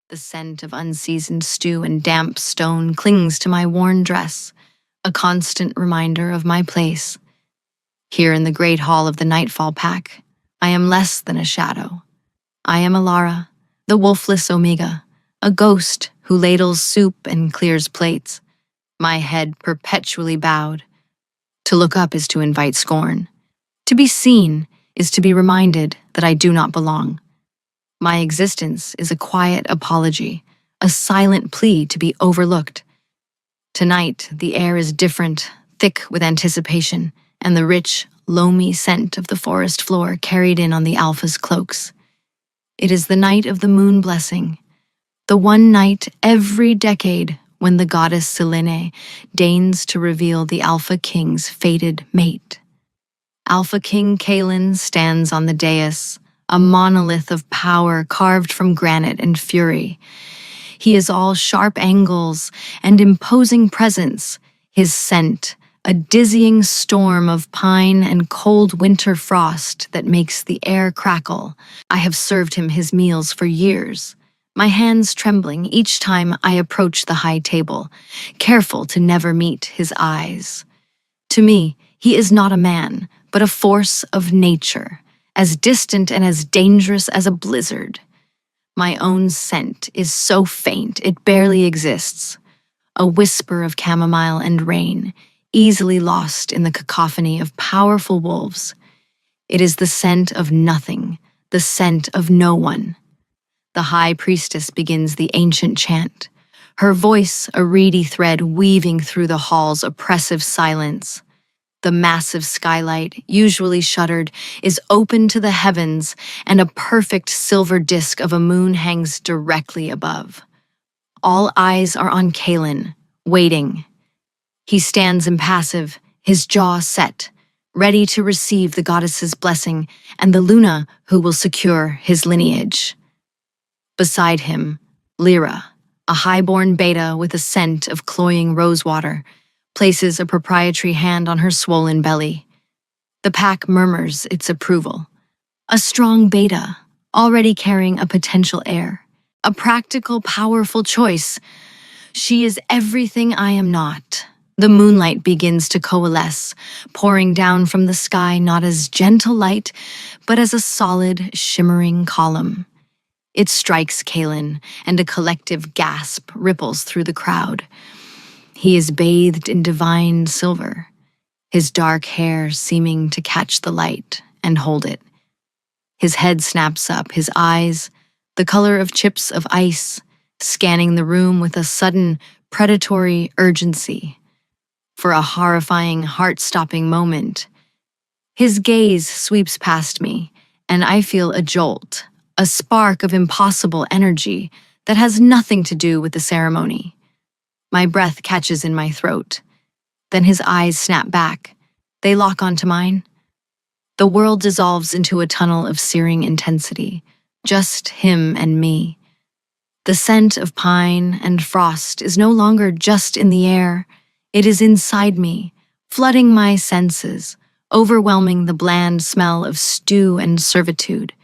The scent of unseasoned stew and damp stone clings to my worn dress, a constant reminder of my place. Here in the great hall of the Nightfall Pack, I am less than a shadow. I am Alara, the wolfless Omega, a ghost who ladles soup and clears plates, my head perpetually bowed. To look up is to invite scorn. To be seen is to be reminded that I do not belong. My existence is a quiet apology, a silent plea to be overlooked. Tonight, the air is different, thick with anticipation, and the rich, loamy scent of the forest floor carried in on the alpha's cloaks. It is the night of the moon blessing, the one night every decade when the goddess Selene deigns to reveal the Alpha King's fated mate. Alpha King Kalen stands on the dais, a monolith of power carved from granite and fury. He is all sharp angles and imposing presence, his scent, a dizzying storm of pine and cold winter frost that makes the air crackle. I have served him his meals for years, my hands trembling each time I approach the high table, careful to never meet his eyes. To me, he is not a man, but a force of nature, as distant and as dangerous as a blizzard. My own scent is so faint it barely exists, a whisper of chamomile and rain, easily lost in the cacophony of powerful wolves. It is the scent of nothing, the scent of no one. The high priestess begins the ancient chant, her voice a reedy thread weaving through the hall's oppressive silence. The massive skylight, usually shuttered, is open to the heavens, and a perfect silver disk of a moon hangs directly above. All eyes are on Kalen, waiting. He stands impassive, his jaw set, ready to receive the goddess's blessing and the Luna who will secure his lineage. Beside him, Lyra, a highborn beta with a scent of cloying rosewater, places a proprietary hand on her swollen belly. The pack murmurs its approval. A strong beta, already carrying a potential heir. A practical, powerful choice. She is everything I am not. The moonlight begins to coalesce, pouring down from the sky not as gentle light, but as a solid, shimmering column. It strikes Kalen, and a collective gasp ripples through the crowd. He is bathed in divine silver, his dark hair seeming to catch the light and hold it. His head snaps up, his eyes, the color of chips of ice, scanning the room with a sudden, predatory urgency. For a horrifying, heart-stopping moment, his gaze sweeps past me, and I feel a jolt, a spark of impossible energy that has nothing to do with the ceremony. My breath catches in my throat. Then his eyes snap back. They lock onto mine. The world dissolves into a tunnel of searing intensity, just him and me. The scent of pine and frost is no longer just in the air. It is inside me, flooding my senses, overwhelming the bland smell of stew and servitude.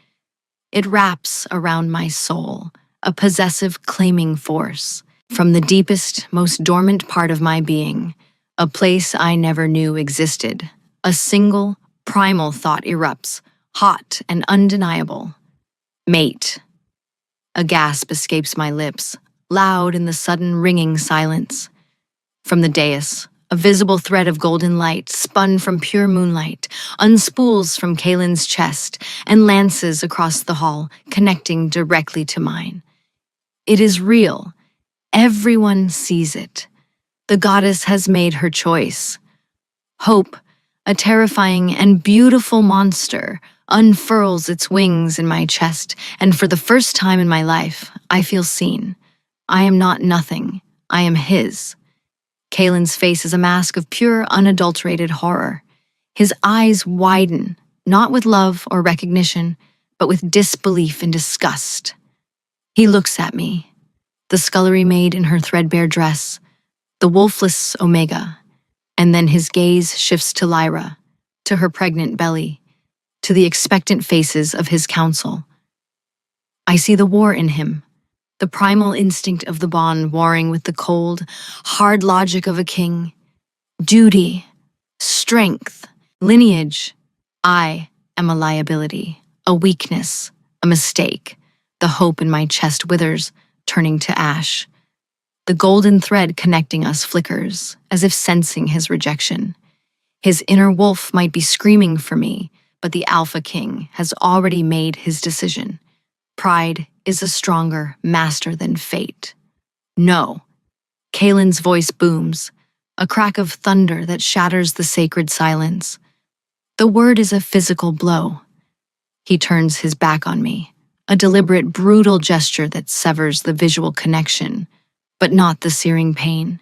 It wraps around my soul, a possessive claiming force, from the deepest, most dormant part of my being, a place I never knew existed. A single, primal thought erupts, hot and undeniable. Mate. A gasp escapes my lips, loud in the sudden ringing silence. From the dais, a visible thread of golden light, spun from pure moonlight, unspools from Kalen's chest and lances across the hall, connecting directly to mine. It is real. Everyone sees it. The goddess has made her choice. Hope, a terrifying and beautiful monster, unfurls its wings in my chest, and for the first time in my life, I feel seen. I am not nothing. I am his. Kalen's face is a mask of pure, unadulterated horror. His eyes widen, not with love or recognition, but with disbelief and disgust. He looks at me, the scullery maid in her threadbare dress, the wolfless Omega, and then his gaze shifts to Lyra, to her pregnant belly, to the expectant faces of his council. I see the war in him, the primal instinct of the bond warring with the cold, hard logic of a king. Duty, strength, lineage. I am a liability, a weakness, a mistake. The hope in my chest withers, turning to ash. The golden thread connecting us flickers, as if sensing his rejection. His inner wolf might be screaming for me, but the Alpha King has already made his decision. Pride is a stronger master than fate. No. Kalen's voice booms, a crack of thunder that shatters the sacred silence. The word is a physical blow. He turns his back on me, a deliberate, brutal gesture that severs the visual connection, but not the searing pain.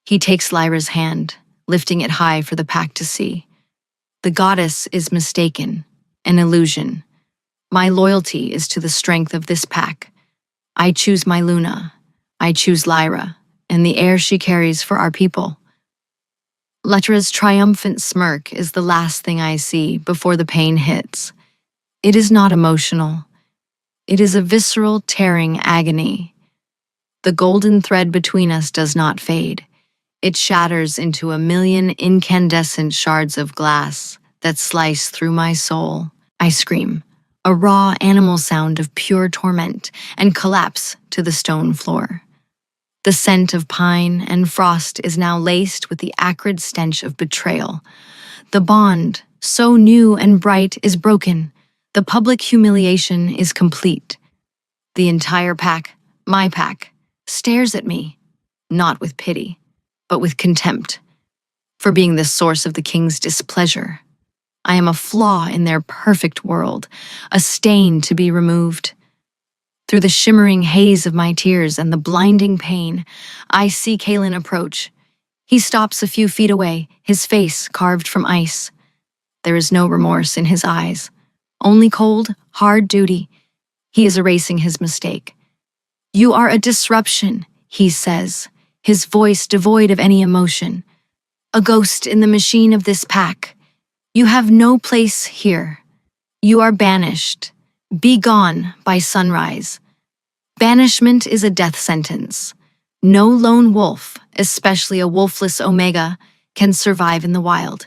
He takes Lyra's hand, lifting it high for the pack to see. The goddess is mistaken, an illusion. My loyalty is to the strength of this pack. I choose my Luna. I choose Lyra, and the air she carries for our people. Letra's triumphant smirk is the last thing I see before the pain hits. It is not emotional. It is a visceral, tearing agony. The golden thread between us does not fade. It shatters into a million incandescent shards of glass that slice through my soul. I scream, a raw animal sound of pure torment, and collapse to the stone floor. The scent of pine and frost is now laced with the acrid stench of betrayal. The bond, so new and bright, is broken. The public humiliation is complete. The entire pack, my pack, stares at me, not with pity, but with contempt, for being the source of the king's displeasure. I am a flaw in their perfect world, a stain to be removed. Through the shimmering haze of my tears and the blinding pain, I see Kalen approach. He stops a few feet away, his face carved from ice. There is no remorse in his eyes, only cold, hard duty. He is erasing his mistake. "You are a disruption," he says, his voice devoid of any emotion. "A ghost in the machine of this pack. You have no place here. You are banished. Be gone by sunrise." Banishment is a death sentence. No lone wolf, especially a wolfless Omega, can survive in the wild.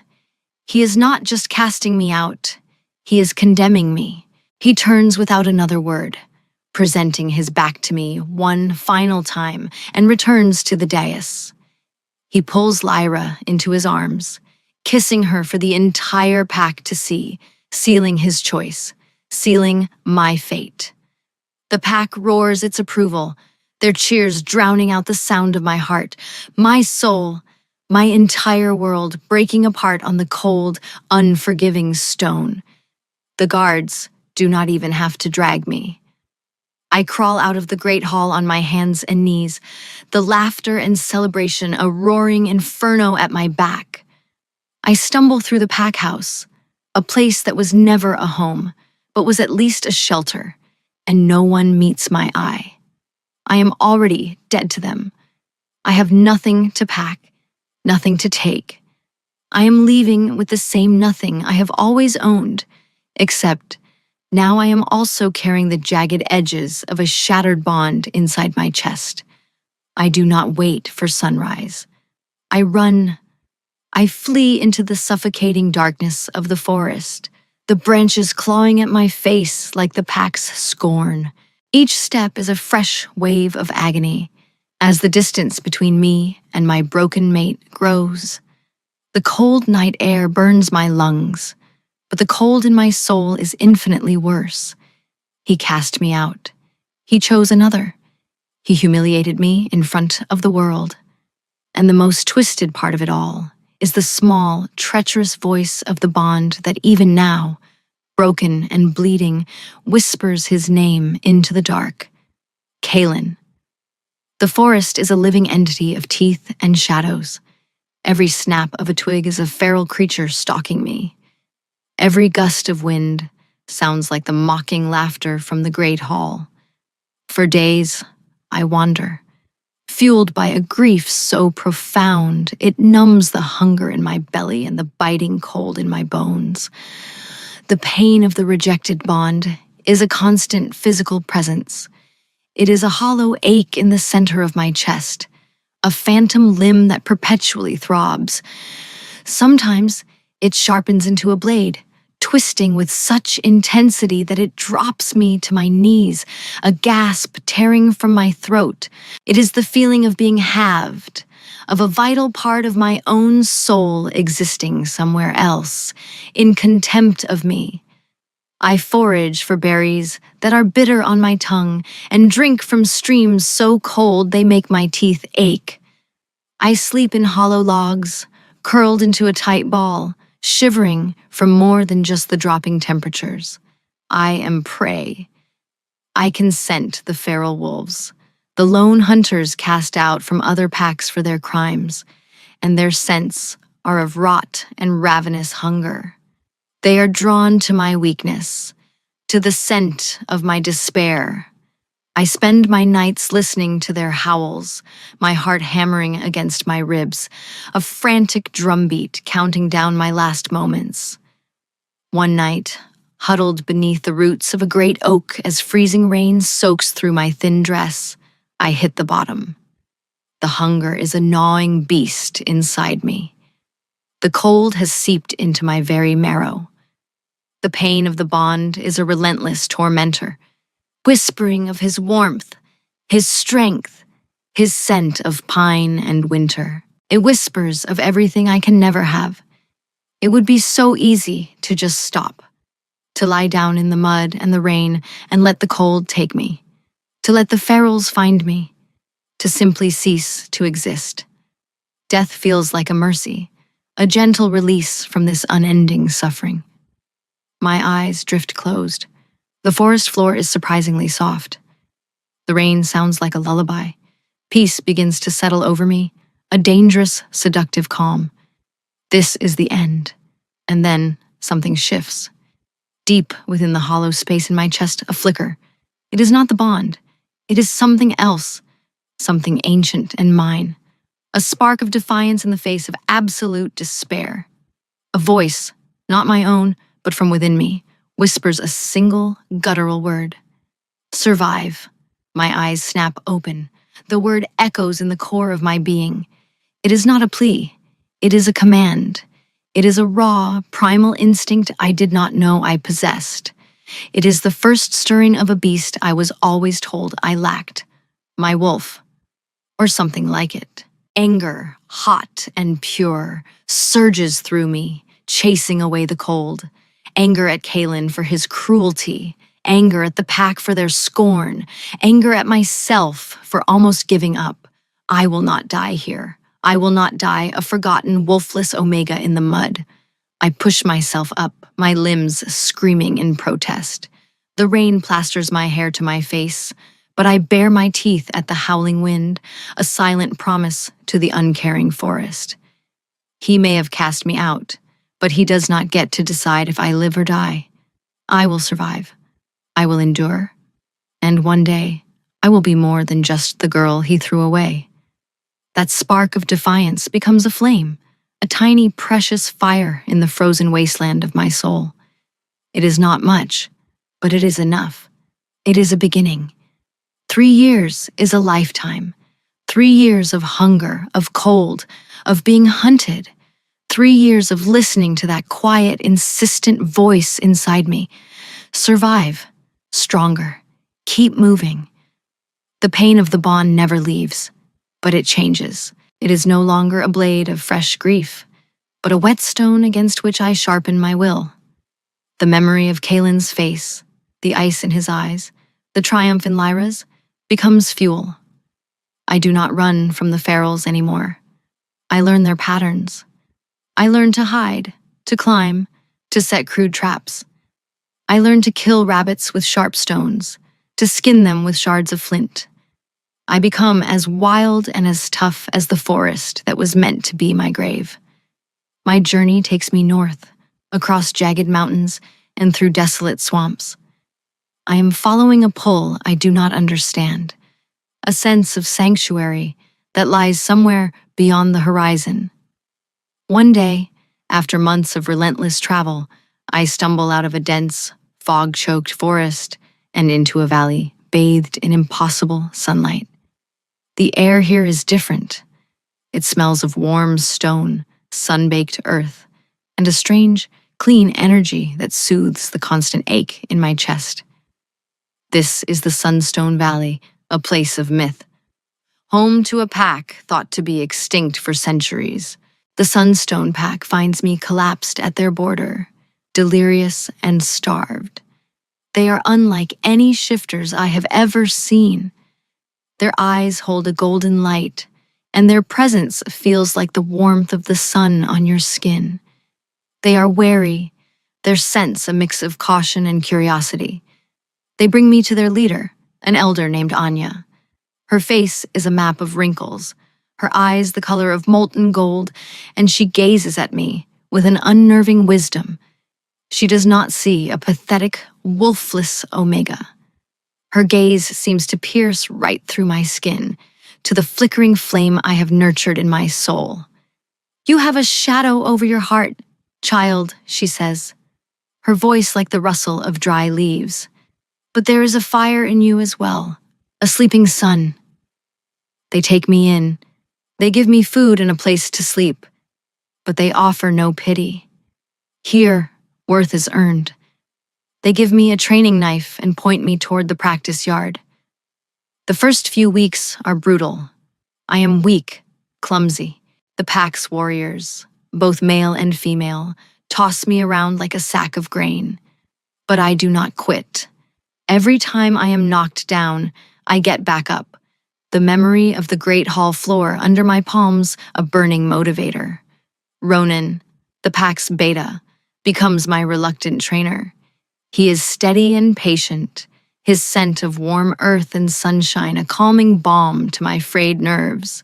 He is not just casting me out. He is condemning me. He turns without another word, presenting his back to me one final time, and returns to the dais. He pulls Lyra into his arms, kissing her for the entire pack to see, sealing his choice, sealing my fate. The pack roars its approval, their cheers drowning out the sound of my heart, my soul, my entire world breaking apart on the cold, unforgiving stone. The guards do not even have to drag me. I crawl out of the great hall on my hands and knees, the laughter and celebration a roaring inferno at my back. I stumble through the pack house, a place that was never a home, but was at least a shelter, and no one meets my eye. I am already dead to them. I have nothing to pack, nothing to take. I am leaving with the same nothing I have always owned, except now I am also carrying the jagged edges of a shattered bond inside my chest. I do not wait for sunrise. I run. I flee into the suffocating darkness of the forest, the branches clawing at my face like the pack's scorn. Each step is a fresh wave of agony as the distance between me and my broken mate grows. The cold night air burns my lungs, but the cold in my soul is infinitely worse. He cast me out. He chose another. He humiliated me in front of the world. And the most twisted part of it all is the small, treacherous voice of the bond that even now, broken and bleeding, whispers his name into the dark. Kalen. The forest is a living entity of teeth and shadows. Every snap of a twig is a feral creature stalking me. Every gust of wind sounds like the mocking laughter from the great hall. For days, I wander, fueled by a grief so profound it numbs the hunger in my belly and the biting cold in my bones. The pain of the rejected bond is a constant physical presence. It is a hollow ache in the center of my chest, a phantom limb that perpetually throbs. Sometimes it sharpens into a blade, twisting with such intensity that it drops me to my knees, a gasp tearing from my throat. It is the feeling of being halved, of a vital part of my own soul existing somewhere else, in contempt of me. I forage for berries that are bitter on my tongue and drink from streams so cold they make my teeth ache. I sleep in hollow logs, curled into a tight ball, shivering from more than just the dropping temperatures. I am prey. I can scent the feral wolves, the lone hunters cast out from other packs for their crimes, and their scents are of rot and ravenous hunger. They are drawn to my weakness, to the scent of my despair. I spend my nights listening to their howls, my heart hammering against my ribs, a frantic drumbeat counting down my last moments. One night, huddled beneath the roots of a great oak as freezing rain soaks through my thin dress, I hit the bottom. The hunger is a gnawing beast inside me. The cold has seeped into my very marrow. The pain of the bond is a relentless tormentor, whispering of his warmth, his strength, his scent of pine and winter. It whispers of everything I can never have. It would be so easy to just stop, to lie down in the mud and the rain and let the cold take me, to let the ferals find me, to simply cease to exist. Death feels like a mercy, a gentle release from this unending suffering. My eyes drift closed. The forest floor is surprisingly soft. The rain sounds like a lullaby. Peace begins to settle over me, a dangerous, seductive calm. This is the end. And then something shifts. Deep within the hollow space in my chest, a flicker. It is not the bond. It is something else, something ancient and mine. A spark of defiance in the face of absolute despair. A voice, not my own, but from within me, whispers a single, guttural word. Survive. My eyes snap open. The word echoes in the core of my being. It is not a plea. It is a command. It is a raw, primal instinct I did not know I possessed. It is the first stirring of a beast I was always told I lacked. My wolf. Or something like it. Anger, hot and pure, surges through me, chasing away the cold. Anger at Kalen for his cruelty, anger at the pack for their scorn, anger at myself for almost giving up. I will not die here. I will not die a forgotten wolfless omega in the mud. I push myself up, my limbs screaming in protest. The rain plasters my hair to my face, but I bare my teeth at the howling wind, a silent promise to the uncaring forest. He may have cast me out, but he does not get to decide if I live or die. I will survive. I will endure. And one day, I will be more than just the girl he threw away. That spark of defiance becomes a flame, a tiny, precious fire in the frozen wasteland of my soul. It is not much, but it is enough. It is a beginning. 3 years is a lifetime. 3 years of hunger, of cold, of being hunted. 3 years of listening to that quiet, insistent voice inside me. Survive. Stronger. Keep moving. The pain of the bond never leaves, but it changes. It is no longer a blade of fresh grief, but a whetstone against which I sharpen my will. The memory of Kalen's face, the ice in his eyes, the triumph in Lyra's, becomes fuel. I do not run from the ferals anymore. I learn their patterns. I learn to hide, to climb, to set crude traps. I learn to kill rabbits with sharp stones, to skin them with shards of flint. I become as wild and as tough as the forest that was meant to be my grave. My journey takes me north, across jagged mountains and through desolate swamps. I am following a pull I do not understand, a sense of sanctuary that lies somewhere beyond the horizon. One day, after months of relentless travel, I stumble out of a dense, fog-choked forest and into a valley bathed in impossible sunlight. The air here is different. It smells of warm stone, sun-baked earth, and a strange, clean energy that soothes the constant ache in my chest. This is the Sunstone Valley, a place of myth, home to a pack thought to be extinct for centuries. The Sunstone Pack finds me collapsed at their border, delirious and starved. They are unlike any shifters I have ever seen. Their eyes hold a golden light, and their presence feels like the warmth of the sun on your skin. They are wary, their scents a mix of caution and curiosity. They bring me to their leader, an elder named Anya. Her face is a map of wrinkles, her eyes the color of molten gold, and she gazes at me with an unnerving wisdom. She does not see a pathetic, wolfless Omega. Her gaze seems to pierce right through my skin, to the flickering flame I have nurtured in my soul. "You have a shadow over your heart, child," she says, her voice like the rustle of dry leaves. "But there is a fire in you as well, a sleeping sun." They take me in. They give me food and a place to sleep, but they offer no pity. Here, worth is earned. They give me a training knife and point me toward the practice yard. The first few weeks are brutal. I am weak, clumsy. The pack's warriors, both male and female, toss me around like a sack of grain. But I do not quit. Every time I am knocked down, I get back up. The memory of the great hall floor under my palms a burning motivator. Ronan, the pack's beta, becomes my reluctant trainer. He is steady and patient, his scent of warm earth and sunshine a calming balm to my frayed nerves.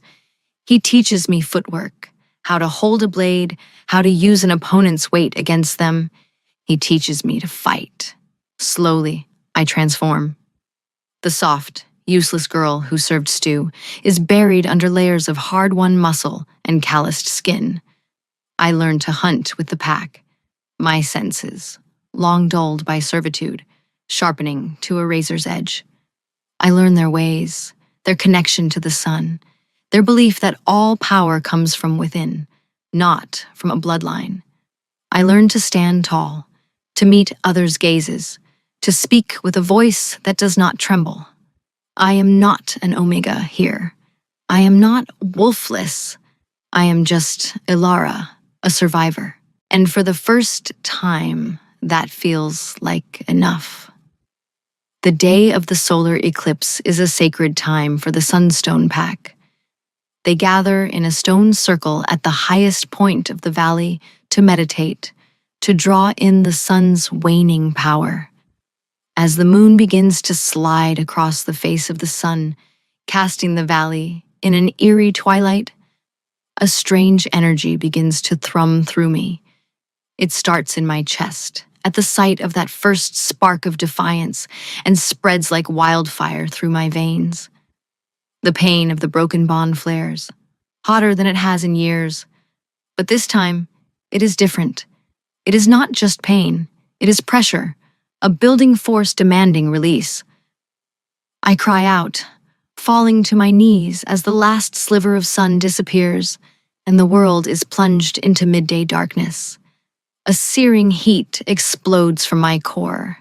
He teaches me footwork, how to hold a blade, how to use an opponent's weight against them. He teaches me to fight. Slowly, I transform. The soft, useless girl who served stew is buried under layers of hard-won muscle and calloused skin. I learn to hunt with the pack, my senses, long dulled by servitude, sharpening to a razor's edge. I learn their ways, their connection to the sun, their belief that all power comes from within, not from a bloodline. I learn to stand tall, to meet others' gazes, to speak with a voice that does not tremble. I am not an Omega here. I am not wolfless. I am just Ilara, a survivor. And for the first time, that feels like enough. The day of the solar eclipse is a sacred time for the Sunstone Pack. They gather in a stone circle at the highest point of the valley to meditate, to draw in the sun's waning power. As the moon begins to slide across the face of the sun, casting the valley in an eerie twilight, a strange energy begins to thrum through me. It starts in my chest, at the sight of that first spark of defiance, and spreads like wildfire through my veins. The pain of the broken bond flares, hotter than it has in years. But this time, it is different. It is not just pain, it is pressure, a building force demanding release. I cry out, falling to my knees as the last sliver of sun disappears, and the world is plunged into midday darkness. A searing heat explodes from my core.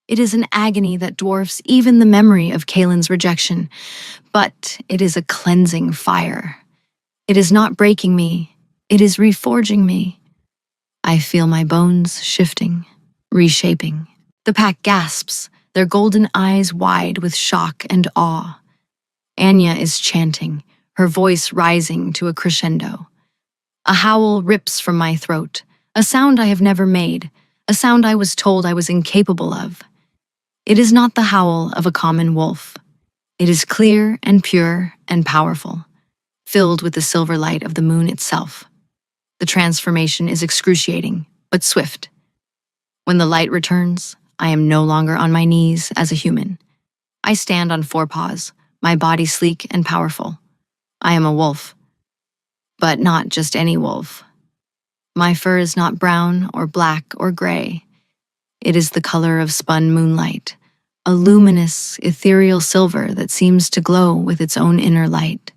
It is an agony that dwarfs even the memory of Kaelin's rejection, but it is a cleansing fire. It is not breaking me, it is reforging me. I feel my bones shifting, reshaping. The pack gasps, their golden eyes wide with shock and awe. Anya is chanting, her voice rising to a crescendo. A howl rips from my throat, a sound I have never made, a sound I was told I was incapable of. It is not the howl of a common wolf. It is clear and pure and powerful, filled with the silver light of the moon itself. The transformation is excruciating, but swift. When the light returns, I am no longer on my knees as a human. I stand on four paws, my body sleek and powerful. I am a wolf. But not just any wolf. My fur is not brown or black or gray. It is the color of spun moonlight, a luminous, ethereal silver that seems to glow with its own inner light.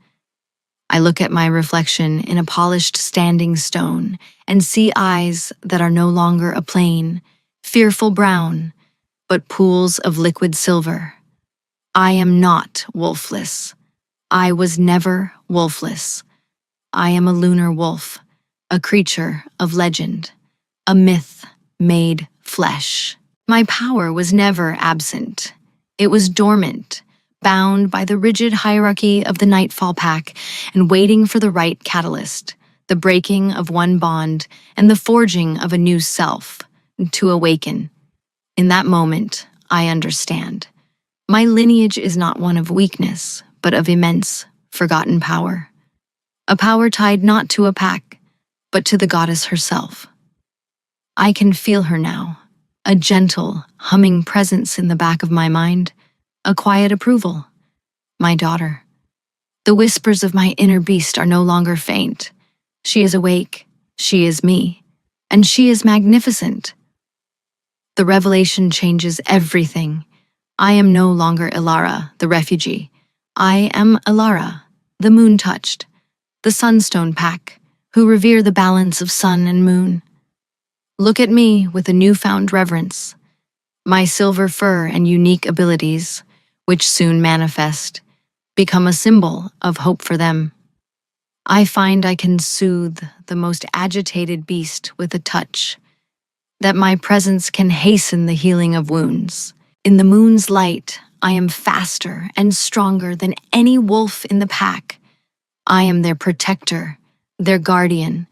I look at my reflection in a polished standing stone and see eyes that are no longer a plain, fearful brown, but pools of liquid silver. I am not wolfless. I was never wolfless. I am a lunar wolf, a creature of legend, a myth made flesh. My power was never absent. It was dormant, bound by the rigid hierarchy of the Nightfall Pack and waiting for the right catalyst, the breaking of one bond and the forging of a new self, to awaken. In that moment, I understand. My lineage is not one of weakness, but of immense, forgotten power. A power tied not to a pack, but to the goddess herself. I can feel her now, a gentle, humming presence in the back of my mind, a quiet approval. My daughter. The whispers of my inner beast are no longer faint. She is awake, she is me, and she is magnificent. The revelation changes everything. I am no longer Ilara, the refugee. I am Ilara, the moon-touched, the sunstone pack, who revere the balance of sun and moon. Look at me with a newfound reverence. My silver fur and unique abilities, which soon manifest, become a symbol of hope for them. I find I can soothe the most agitated beast with a touch, that my presence can hasten the healing of wounds. In the moon's light, I am faster and stronger than any wolf in the pack. I am their protector, their guardian,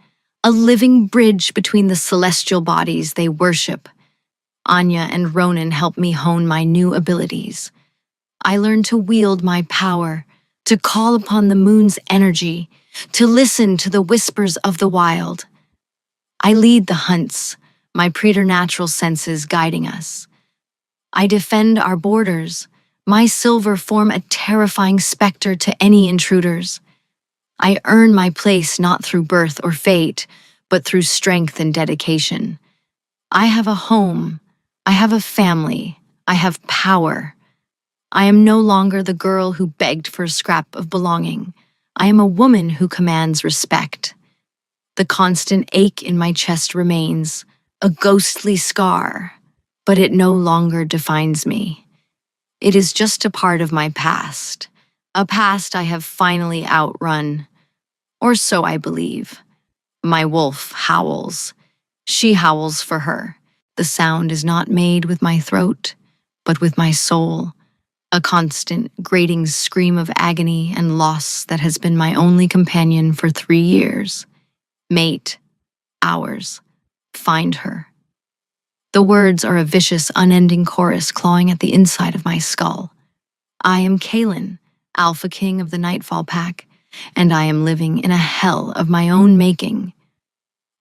a living bridge between the celestial bodies they worship. Anya and Ronan help me hone my new abilities. I learn to wield my power, to call upon the moon's energy, to listen to the whispers of the wild. I lead the hunts, my preternatural senses guiding us. I defend our borders, my silver form a terrifying specter to any intruders. I earn my place not through birth or fate, but through strength and dedication. I have a home, I have a family, I have power. I am no longer the girl who begged for a scrap of belonging. I am a woman who commands respect. The constant ache in my chest remains, a ghostly scar, but it no longer defines me. It is just a part of my past, a past I have finally outrun. Or so I believe. My wolf howls. She howls for her. The sound is not made with my throat, but with my soul, a constant, grating scream of agony and loss that has been my only companion for 3 years. Mate, ours, find her. The words are a vicious, unending chorus clawing at the inside of my skull. I am Kalen, Alpha King of the Nightfall Pack, and I am living in a hell of my own making.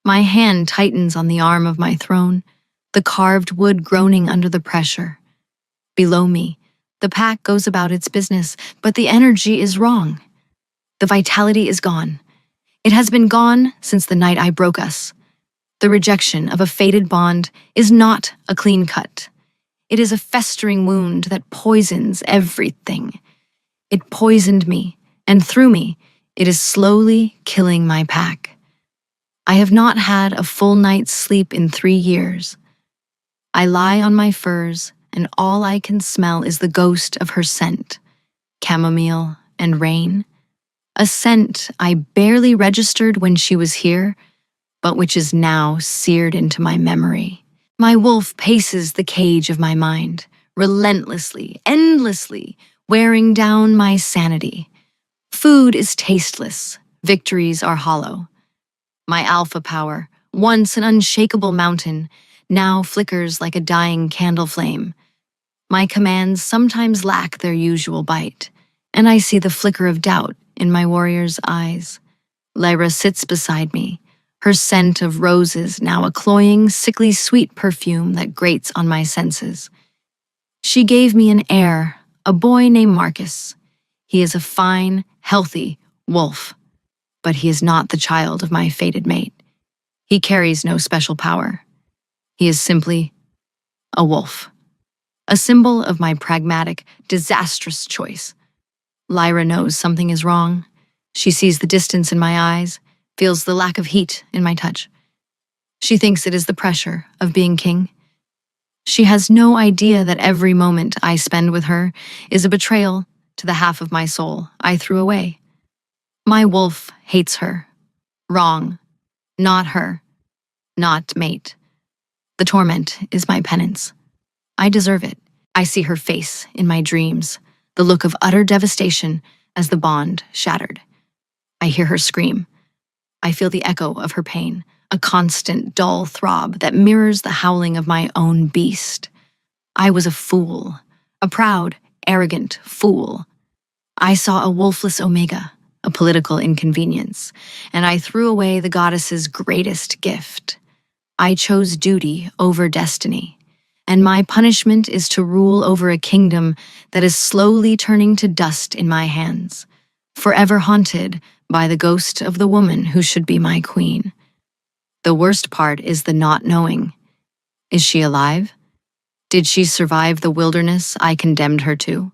My hand tightens on the arm of my throne, the carved wood groaning under the pressure. Below me, the pack goes about its business, but the energy is wrong. The vitality is gone. It has been gone since the night I broke us. The rejection of a fated bond is not a clean cut. It is a festering wound that poisons everything. It poisoned me, and through me, it is slowly killing my pack. I have not had a full night's sleep in 3 years. I lie on my furs, and all I can smell is the ghost of her scent, chamomile and rain, a scent I barely registered when she was here, but which is now seared into my memory. My wolf paces the cage of my mind, relentlessly, endlessly, wearing down my sanity. Food is tasteless, victories are hollow. My alpha power, once an unshakable mountain, now flickers like a dying candle flame. My commands sometimes lack their usual bite, and I see the flicker of doubt in my warrior's eyes. Lyra sits beside me, her scent of roses now a cloying, sickly sweet perfume that grates on my senses. She gave me an heir, a boy named Marcus. He is a fine, healthy wolf, but he is not the child of my fated mate. He carries no special power. He is simply a wolf, a symbol of my pragmatic, disastrous choice. Lyra knows something is wrong. She sees the distance in my eyes, feels the lack of heat in my touch. She thinks it is the pressure of being king. She has no idea that every moment I spend with her is a betrayal to the half of my soul I threw away. My wolf hates her. Wrong. Not her. Not mate. The torment is my penance. I deserve it. I see her face in my dreams, the look of utter devastation as the bond shattered. I hear her scream. I feel the echo of her pain, a constant, dull throb that mirrors the howling of my own beast. I was a fool, a proud, arrogant fool. I saw a wolfless omega, a political inconvenience, and I threw away the goddess's greatest gift. I chose duty over destiny, and my punishment is to rule over a kingdom that is slowly turning to dust in my hands, forever haunted by the ghost of the woman who should be my queen. The worst part is the not knowing. Is she alive? Did she survive the wilderness I condemned her to?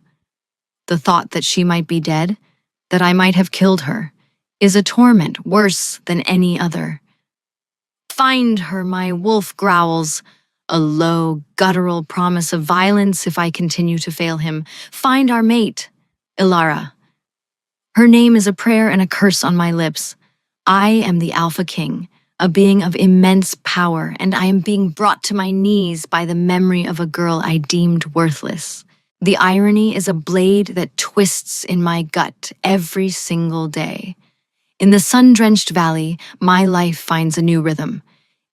The thought that she might be dead, that I might have killed her, is a torment worse than any other. Find her, my wolf growls, a low, guttural promise of violence if I continue to fail him. Find our mate, Ilara. Her name is a prayer and a curse on my lips. I am the Alpha King, a being of immense power, and I am being brought to my knees by the memory of a girl I deemed worthless. The irony is a blade that twists in my gut every single day. In the sun-drenched valley, my life finds a new rhythm.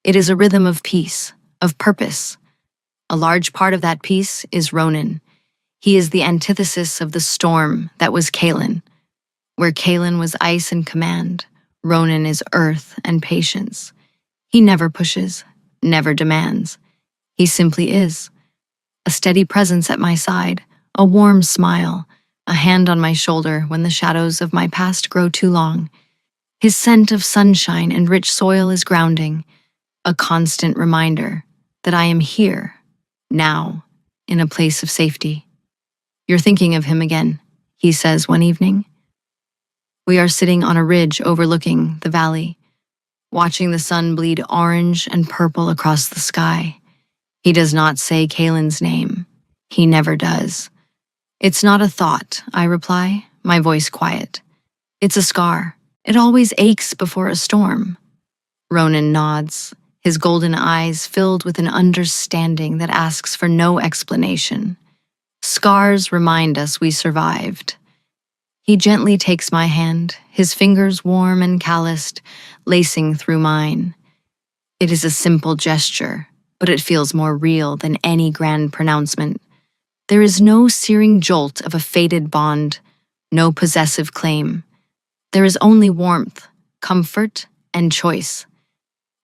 It is a rhythm of peace, of purpose. A large part of that peace is Ronan. He is the antithesis of the storm that was Kaelin. Where Kaelin was ice and command, Ronan is earth and patience. He never pushes, never demands. He simply is. A steady presence at my side, a warm smile, a hand on my shoulder when the shadows of my past grow too long. His scent of sunshine and rich soil is grounding, a constant reminder that I am here, now, in a place of safety. You're thinking of him again, he says one evening. We are sitting on a ridge overlooking the valley, watching the sun bleed orange and purple across the sky. He does not say Kaelin's name. He never does. It's not a thought, I reply, my voice quiet. It's a scar. It always aches before a storm. Ronan nods, his golden eyes filled with an understanding that asks for no explanation. Scars remind us we survived. He gently takes my hand, his fingers warm and calloused, lacing through mine. It is a simple gesture, but it feels more real than any grand pronouncement. There is no searing jolt of a fated bond, no possessive claim. There is only warmth, comfort, and choice.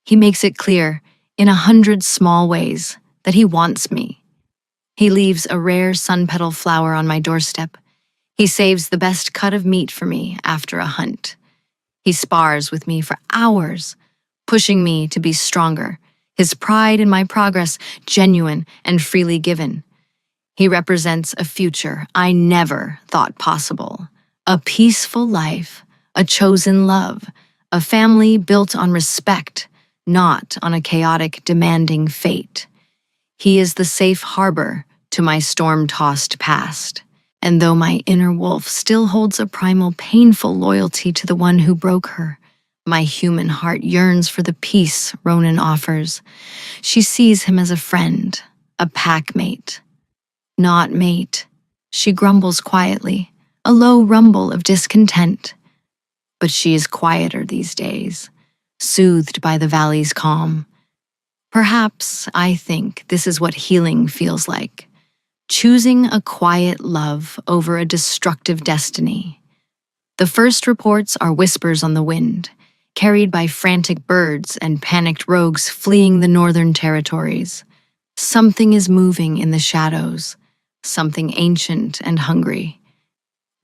He makes it clear, in 100 small ways, that he wants me. He leaves a rare sun-petal flower on my doorstep. He saves the best cut of meat for me after a hunt. He spars with me for hours, pushing me to be stronger, his pride in my progress genuine and freely given. He represents a future I never thought possible, a peaceful life, a chosen love, a family built on respect, not on a chaotic, demanding fate. He is the safe harbor to my storm-tossed past. And though my inner wolf still holds a primal, painful loyalty to the one who broke her, my human heart yearns for the peace Ronan offers. She sees him as a friend, a pack mate. Not mate, she grumbles quietly, a low rumble of discontent. But she is quieter these days, soothed by the valley's calm. Perhaps, I think, this is what healing feels like. Choosing a quiet love over a destructive destiny. The first reports are whispers on the wind, carried by frantic birds and panicked rogues fleeing the northern territories. Something is moving in the shadows, something ancient and hungry.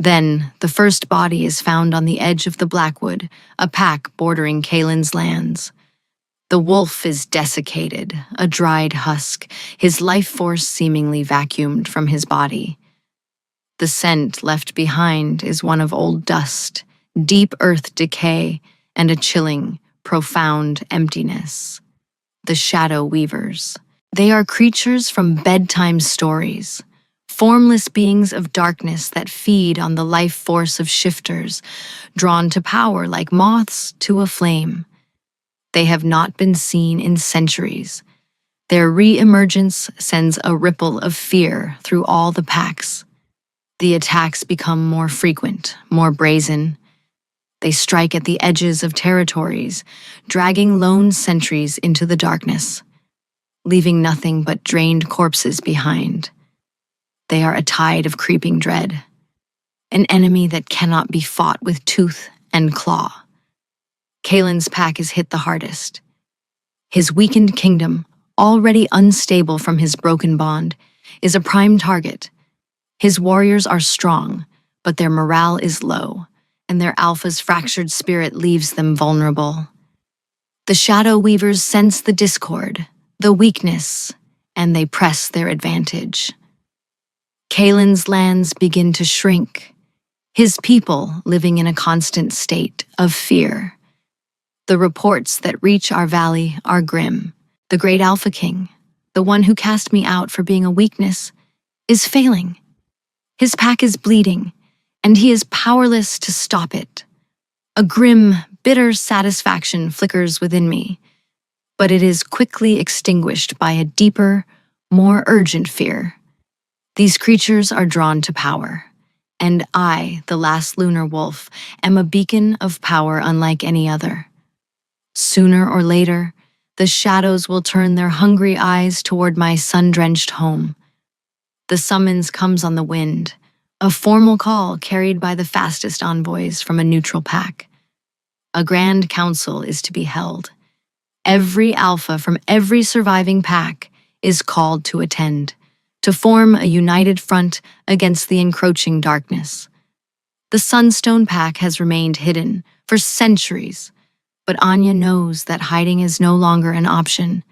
Then, the first body is found on the edge of the Blackwood, a pack bordering Kaelin's lands. The wolf is desiccated, a dried husk, his life force seemingly vacuumed from his body. The scent left behind is one of old dust, deep earth decay, and a chilling, profound emptiness. The shadow weavers. They are creatures from bedtime stories, formless beings of darkness that feed on the life force of shifters, drawn to power like moths to a flame. They have not been seen in centuries. Their re-emergence sends a ripple of fear through all the packs. The attacks become more frequent, more brazen. They strike at the edges of territories, dragging lone sentries into the darkness, leaving nothing but drained corpses behind. They are a tide of creeping dread, an enemy that cannot be fought with tooth and claw. Kalen's pack is hit the hardest. His weakened kingdom, already unstable from his broken bond, is a prime target. His warriors are strong, but their morale is low, and their alpha's fractured spirit leaves them vulnerable. The shadow weavers sense the discord, the weakness, and they press their advantage. Kalen's lands begin to shrink, his people living in a constant state of fear. The reports that reach our valley are grim. The great Alpha King, the one who cast me out for being a weakness, is failing. His pack is bleeding, and he is powerless to stop it. A grim, bitter satisfaction flickers within me, but it is quickly extinguished by a deeper, more urgent fear. These creatures are drawn to power, and I, the last lunar wolf, am a beacon of power unlike any other. Sooner or later, the shadows will turn their hungry eyes toward my sun-drenched home. The summons comes on the wind, a formal call carried by the fastest envoys from a neutral pack. A grand council is to be held. Every alpha from every surviving pack is called to attend, to form a united front against the encroaching darkness. The Sunstone pack has remained hidden for centuries, but Anya knows that hiding is no longer an option.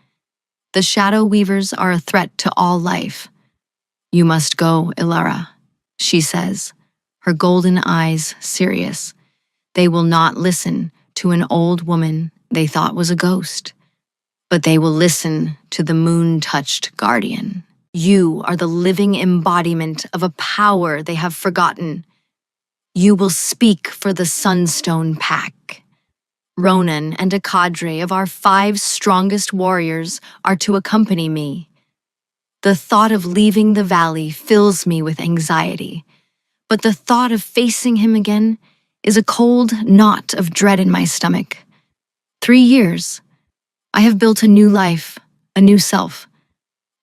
The Shadow Weavers are a threat to all life. "You must go, Ilara," she says, her golden eyes serious. They will not listen to an old woman they thought was a ghost, but they will listen to the moon-touched guardian. You are the living embodiment of a power they have forgotten. You will speak for the Sunstone Pack. Ronan and a cadre of our 5 strongest warriors are to accompany me. The thought of leaving the valley fills me with anxiety, but the thought of facing him again is a cold knot of dread in my stomach. 3 years. I have built a new life, a new self.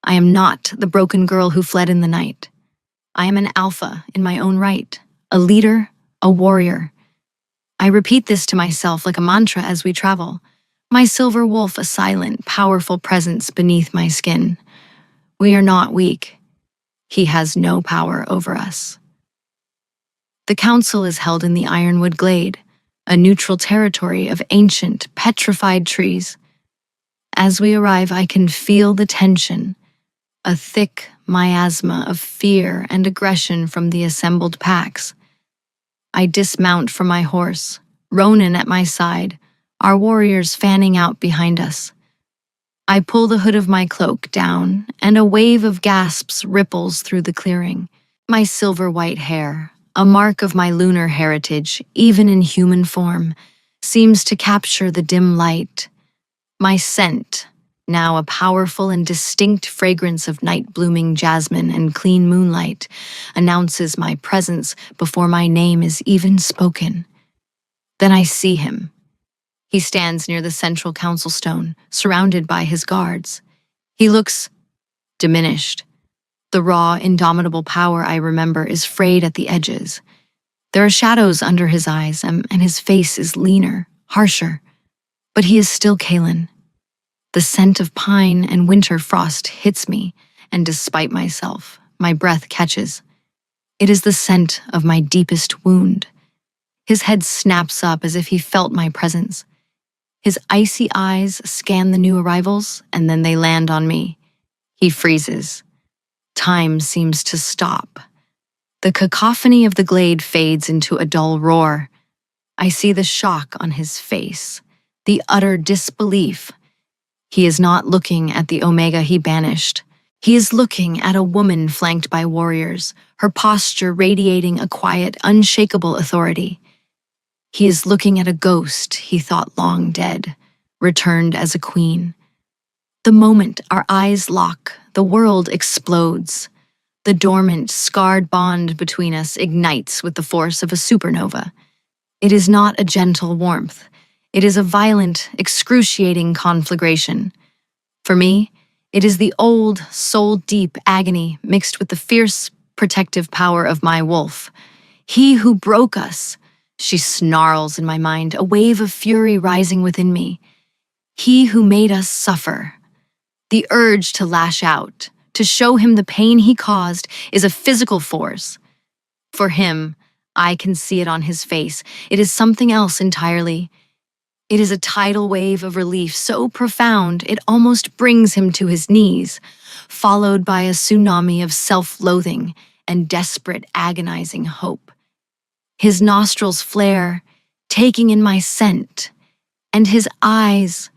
I am not the broken girl who fled in the night. I am an alpha in my own right, a leader, a warrior. I repeat this to myself like a mantra as we travel. My silver wolf, a silent, powerful presence beneath my skin. We are not weak. He has no power over us. The council is held in the Ironwood Glade, a neutral territory of ancient, petrified trees. As we arrive, I can feel the tension, a thick miasma of fear and aggression from the assembled packs. I dismount from my horse, Ronan at my side, our warriors fanning out behind us. I pull the hood of my cloak down, and a wave of gasps ripples through the clearing. My silver-white hair, a mark of my lunar heritage, even in human form, seems to capture the dim light. My scent, now a powerful and distinct fragrance of night-blooming jasmine and clean moonlight, announces my presence before my name is even spoken. Then I see him. He stands near the central council stone, surrounded by his guards. He looks diminished. The raw, indomitable power I remember is frayed at the edges. There are shadows under his eyes, and his face is leaner, harsher. But he is still Kalen. The scent of pine and winter frost hits me, and despite myself, my breath catches. It is the scent of my deepest wound. His head snaps up as if he felt my presence. His icy eyes scan the new arrivals, and then they land on me. He freezes. Time seems to stop. The cacophony of the glade fades into a dull roar. I see the shock on his face, the utter disbelief. He is not looking at the Omega he banished. He is looking at a woman flanked by warriors, her posture radiating a quiet, unshakable authority. He is looking at a ghost he thought long dead, returned as a queen. The moment our eyes lock, the world explodes. The dormant, scarred bond between us ignites with the force of a supernova. It is not a gentle warmth. It is a violent, excruciating conflagration. For me, it is the old, soul-deep agony mixed with the fierce, protective power of my wolf. He who broke us, she snarls in my mind, a wave of fury rising within me. He who made us suffer. The urge to lash out, to show him the pain he caused, is a physical force. For him, I can see it on his face. It is something else entirely. It is a tidal wave of relief so profound it almost brings him to his knees, followed by a tsunami of self-loathing and desperate, agonizing hope. His nostrils flare, taking in my scent, and his eyes,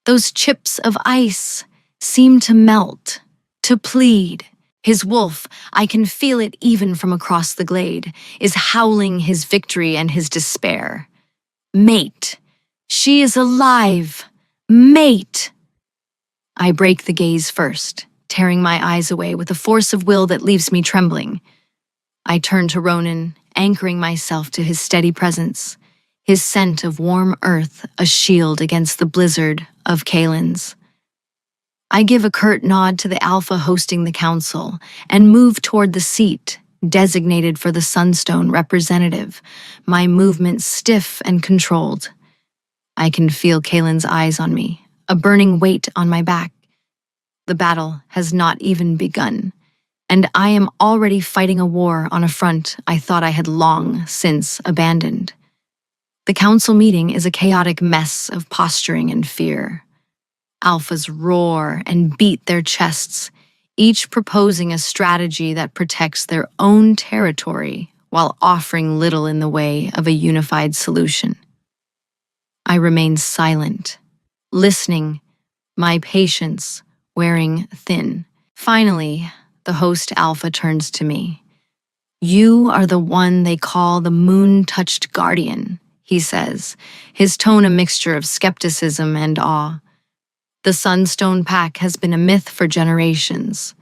those chips of ice, seem to melt, to plead. His wolf, I can feel it even from across the glade, is howling his victory and his despair. Mate! She is alive! Mate! I break the gaze first, tearing my eyes away with a force of will that leaves me trembling. I turn to Ronan, anchoring myself to his steady presence, his scent of warm earth a shield against the blizzard of Kalen's. I give a curt nod to the Alpha hosting the council and move toward the seat designated for the Sunstone representative, my movements stiff and controlled. I can feel Kalen's eyes on me, a burning weight on my back. The battle has not even begun, and I am already fighting a war on a front I thought I had long since abandoned. The council meeting is a chaotic mess of posturing and fear. Alphas roar and beat their chests, each proposing a strategy that protects their own territory while offering little in the way of a unified solution. I remain silent, listening, my patience wearing thin. Finally, the host Alpha turns to me. "You are the one they call the moon-touched guardian," he says, his tone a mixture of skepticism and awe. "The Sunstone Pack has been a myth for generations.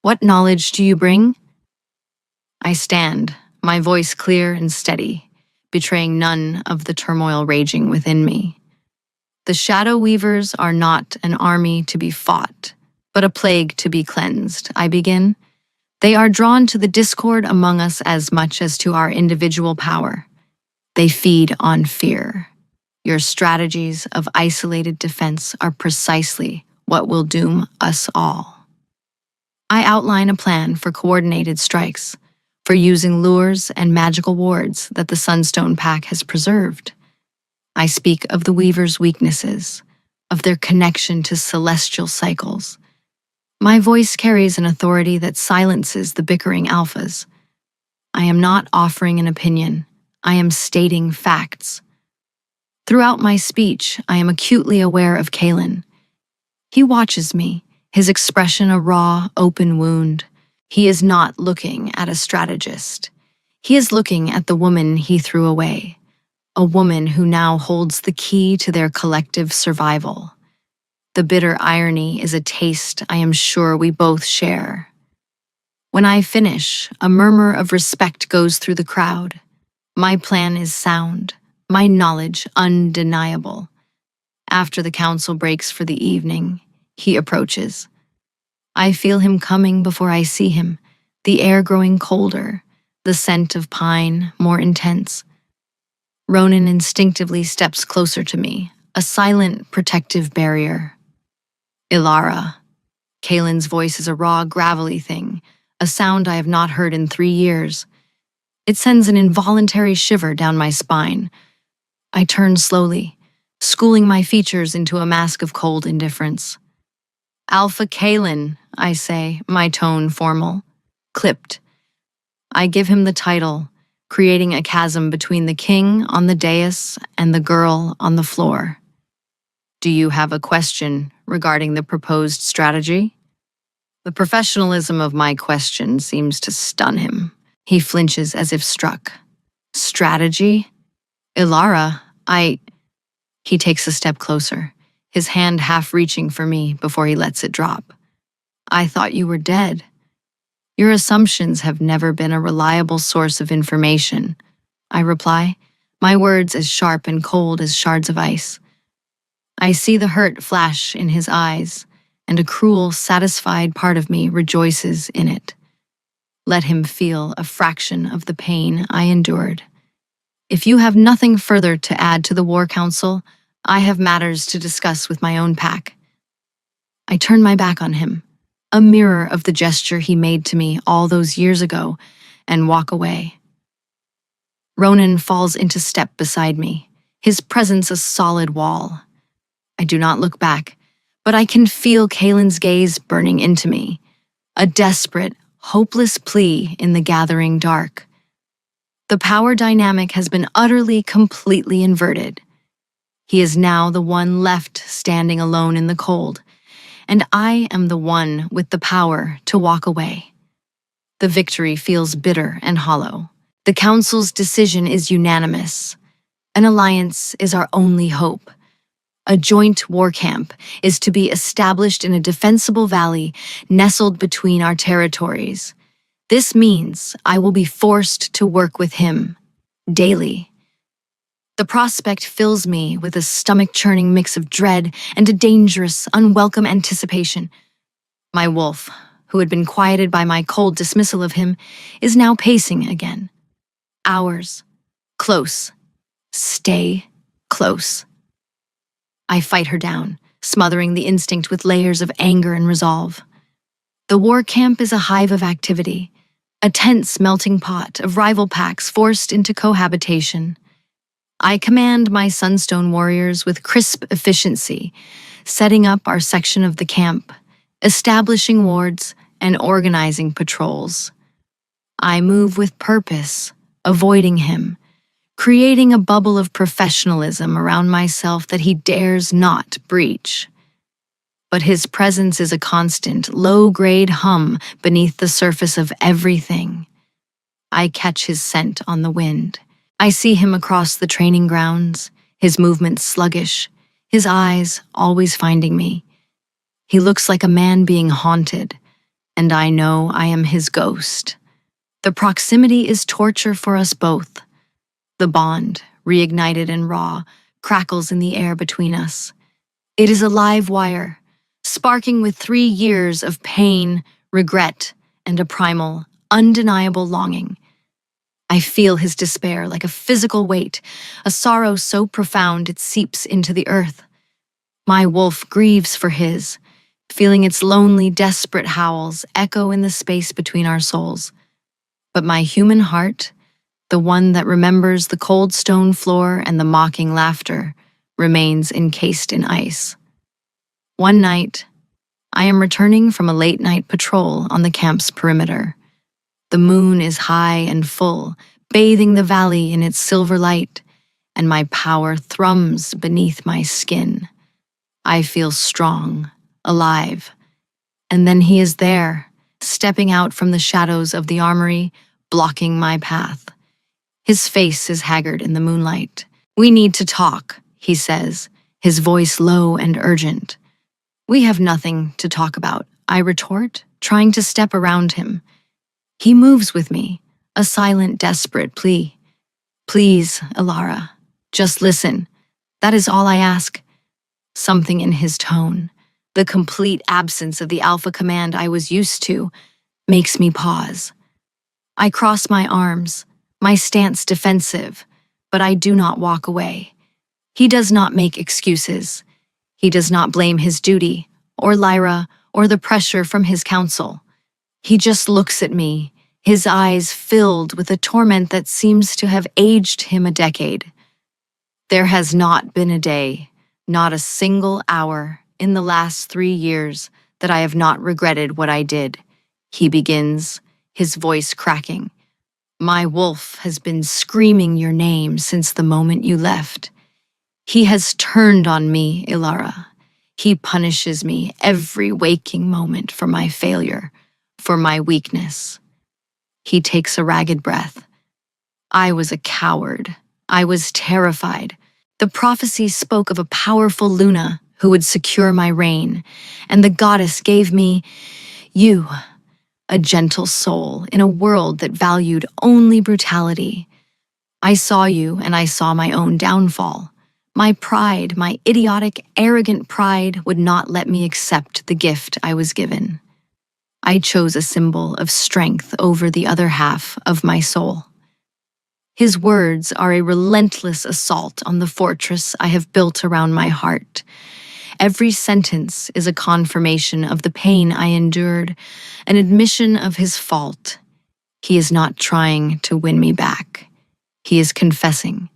What knowledge do you bring?" I stand, my voice clear and steady, betraying none of the turmoil raging within me. "The Shadow Weavers are not an army to be fought, but a plague to be cleansed," I begin. "They are drawn to the discord among us as much as to our individual power. They feed on fear. Your strategies of isolated defense are precisely what will doom us all." I outline a plan for coordinated strikes, for using lures and magical wards that the Sunstone Pack has preserved. I speak of the Weaver's weaknesses, of their connection to celestial cycles. My voice carries an authority that silences the bickering alphas. I am not offering an opinion. I am stating facts. Throughout my speech, I am acutely aware of Kalen. He watches me, his expression a raw, open wound. He is not looking at a strategist. He is looking at the woman he threw away, a woman who now holds the key to their collective survival. The bitter irony is a taste I am sure we both share. When I finish, a murmur of respect goes through the crowd. My plan is sound, my knowledge undeniable. After the council breaks for the evening, he approaches. I feel him coming before I see him, the air growing colder, the scent of pine more intense. Ronan instinctively steps closer to me, a silent, protective barrier. "Ilara." Kalen's voice is a raw, gravelly thing, a sound I have not heard in 3 years. It sends an involuntary shiver down my spine. I turn slowly, schooling my features into a mask of cold indifference. Alpha Kalen, I say, my tone formal. Clipped. I give him the title, creating a chasm between the king on the dais and the girl on the floor. Do you have a question regarding the proposed strategy? The professionalism of my question seems to stun him. He flinches as if struck. Strategy? Ilara, He takes a step closer, his hand half reaching for me before he lets it drop. I thought you were dead. Your assumptions have never been a reliable source of information, I reply, my words as sharp and cold as shards of ice. I see the hurt flash in his eyes, and a cruel, satisfied part of me rejoices in it. Let him feel a fraction of the pain I endured. If you have nothing further to add to the War Council, I have matters to discuss with my own pack. I turn my back on him, a mirror of the gesture he made to me all those years ago, and walk away. Ronan falls into step beside me, his presence a solid wall. I do not look back, but I can feel Kalen's gaze burning into me, a desperate, hopeless plea in the gathering dark. The power dynamic has been utterly, completely inverted. He is now the one left standing alone in the cold, and I am the one with the power to walk away. The victory feels bitter and hollow. The Council's decision is unanimous. An alliance is our only hope. A joint war camp is to be established in a defensible valley nestled between our territories. This means I will be forced to work with him, daily. The prospect fills me with a stomach-churning mix of dread and a dangerous, unwelcome anticipation. My wolf, who had been quieted by my cold dismissal of him, is now pacing again. Hours. Close. Stay close. I fight her down, smothering the instinct with layers of anger and resolve. The war camp is a hive of activity, a tense melting pot of rival packs forced into cohabitation. I command my Sunstone warriors with crisp efficiency, setting up our section of the camp, establishing wards, and organizing patrols. I move with purpose, avoiding him, creating a bubble of professionalism around myself that he dares not breach. But his presence is a constant, low-grade hum beneath the surface of everything. I catch his scent on the wind. I see him across the training grounds, his movements sluggish, his eyes always finding me. He looks like a man being haunted, and I know I am his ghost. The proximity is torture for us both. The bond, reignited and raw, crackles in the air between us. It is a live wire, sparking with 3 years of pain, regret, and a primal, undeniable longing. I feel his despair like a physical weight, a sorrow so profound it seeps into the earth. My wolf grieves for his, feeling its lonely, desperate howls echo in the space between our souls. But my human heart, the one that remembers the cold stone floor and the mocking laughter, remains encased in ice. One night, I am returning from a late-night patrol on the camp's perimeter. The moon is high and full, bathing the valley in its silver light, and my power thrums beneath my skin. I feel strong, alive. And then he is there, stepping out from the shadows of the armory, blocking my path. His face is haggard in the moonlight. "We need to talk," he says, his voice low and urgent. "We have nothing to talk about," I retort, trying to step around him. He moves with me, a silent, desperate plea. "Please, Ilara, just listen. That is all I ask." Something in his tone, the complete absence of the alpha command I was used to, makes me pause. I cross my arms, my stance defensive, but I do not walk away. He does not make excuses. He does not blame his duty, or Lyra, or the pressure from his council. He just looks at me, his eyes filled with a torment that seems to have aged him a decade. "There has not been a day," Not a single hour in the last 3 years that I have not regretted what I did. He begins, his voice cracking. My wolf has been screaming your name since the moment you left. He has turned on me, Ilara. He punishes me every waking moment for my failure, for my weakness. He takes a ragged breath. I was a coward. I was terrified. The prophecy spoke of a powerful Luna who would secure my reign, and the goddess gave me you, a gentle soul in a world that valued only brutality. I saw you and I saw my own downfall. My pride, my idiotic, arrogant pride would not let me accept the gift I was given. I chose a symbol of strength over the other half of my soul. His words are a relentless assault on the fortress I have built around my heart. Every sentence is a confirmation of the pain I endured, an admission of his fault. He is not trying to win me back. He is confessing.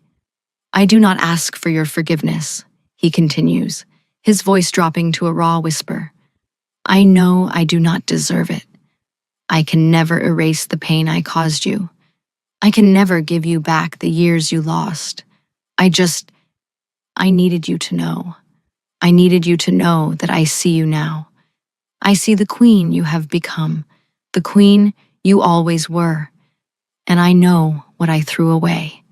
I do not ask for your forgiveness, he continues, his voice dropping to a raw whisper. I know I do not deserve it. I can never erase the pain I caused you. I can never give you back the years you lost. I needed you to know. I needed you to know that I see you now. I see the queen you have become, the queen you always were, and I know what I threw away.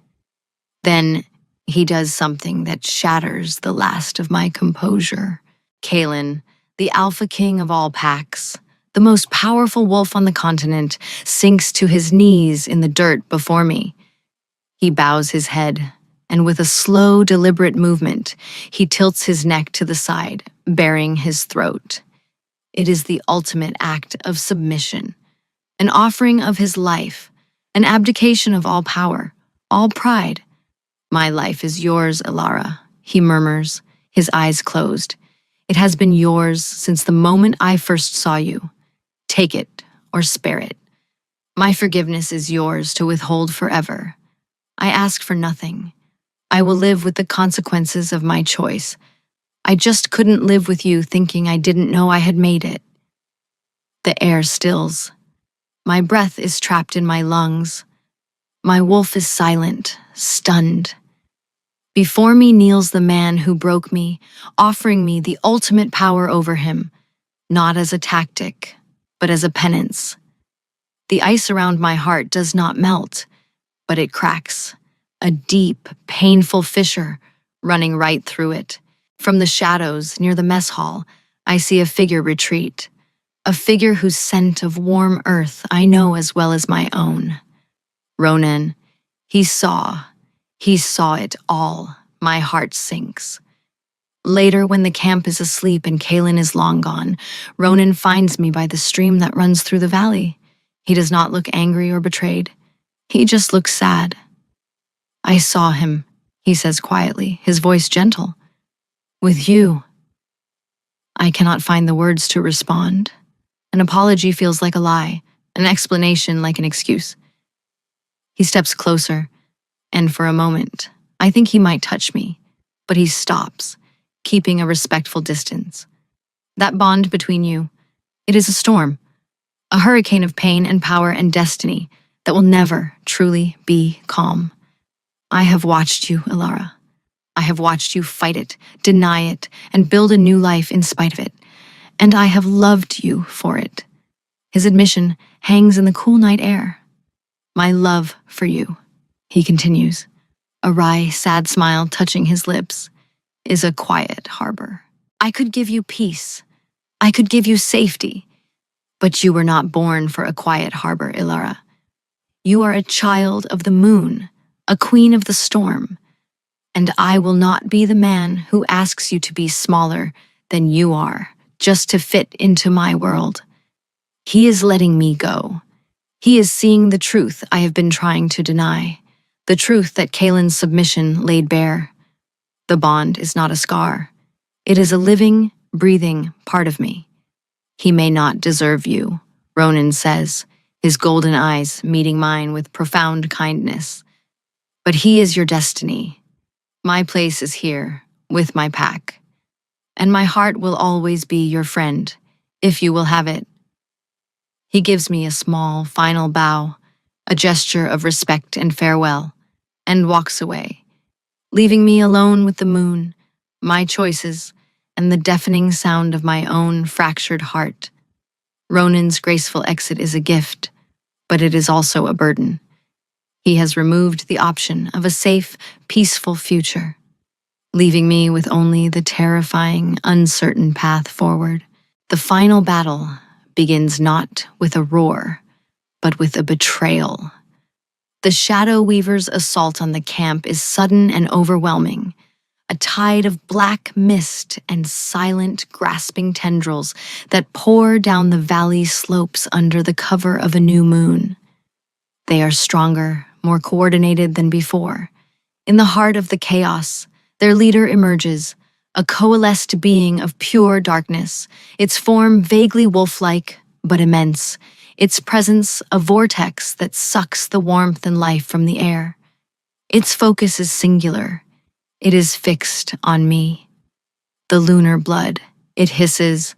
Then he does something that shatters the last of my composure. Kalen, the alpha king of all packs, the most powerful wolf on the continent, sinks to his knees in the dirt before me. He bows his head, and with a slow, deliberate movement, he tilts his neck to the side, baring his throat. It is the ultimate act of submission, an offering of his life, an abdication of all power, all pride. My life is yours, Ilara, he murmurs, his eyes closed. It has been yours since the moment I first saw you. Take it or spare it. My forgiveness is yours to withhold forever. I ask for nothing. I will live with the consequences of my choice. I just couldn't live with you thinking I didn't know I had made it. The air stills. My breath is trapped in my lungs. My wolf is silent, stunned. Before me kneels the man who broke me, offering me the ultimate power over him, not as a tactic, but as a penance. The ice around my heart does not melt, but it cracks, a deep, painful fissure running right through it. From the shadows near the mess hall, I see a figure retreat, a figure whose scent of warm earth I know as well as my own. Ronan, he saw it all. My heart sinks. Later, when the camp is asleep and Kalen is long gone, Ronan finds me by the stream that runs through the valley. He does not look angry or betrayed. He just looks sad. I saw him, he says quietly, his voice gentle. With you. I cannot find the words to respond. An apology feels like a lie, an explanation like an excuse. He steps closer, and for a moment, I think he might touch me, but he stops, keeping a respectful distance. That bond between you, it is a storm, a hurricane of pain and power and destiny that will never truly be calm. I have watched you, Ilara. I have watched you fight it, deny it, and build a new life in spite of it, and I have loved you for it. His admission hangs in the cool night air. My love for you, he continues, a wry, sad smile touching his lips, is a quiet harbor. I could give you peace. I could give you safety. But you were not born for a quiet harbor, Ilara. You are a child of the moon, a queen of the storm. And I will not be the man who asks you to be smaller than you are, just to fit into my world. He is letting me go. He is seeing the truth I have been trying to deny, the truth that Kalen's submission laid bare. The bond is not a scar. It is a living, breathing part of me. He may not deserve you, Ronan says, his golden eyes meeting mine with profound kindness. But he is your destiny. My place is here, with my pack. And my heart will always be your friend, if you will have it. He gives me a small, final bow, a gesture of respect and farewell, and walks away, leaving me alone with the moon, my choices, and the deafening sound of my own fractured heart. Ronan's graceful exit is a gift, but it is also a burden. He has removed the option of a safe, peaceful future, leaving me with only the terrifying, uncertain path forward. The final battle begins not with a roar, but with a betrayal. The Shadow Weaver's assault on the camp is sudden and overwhelming, a tide of black mist and silent, grasping tendrils that pour down the valley slopes under the cover of a new moon. They are stronger, more coordinated than before. In the heart of the chaos, their leader emerges, a coalesced being of pure darkness, its form vaguely wolf-like, but immense, its presence a vortex that sucks the warmth and life from the air. Its focus is singular. It is fixed on me. The lunar blood, it hisses,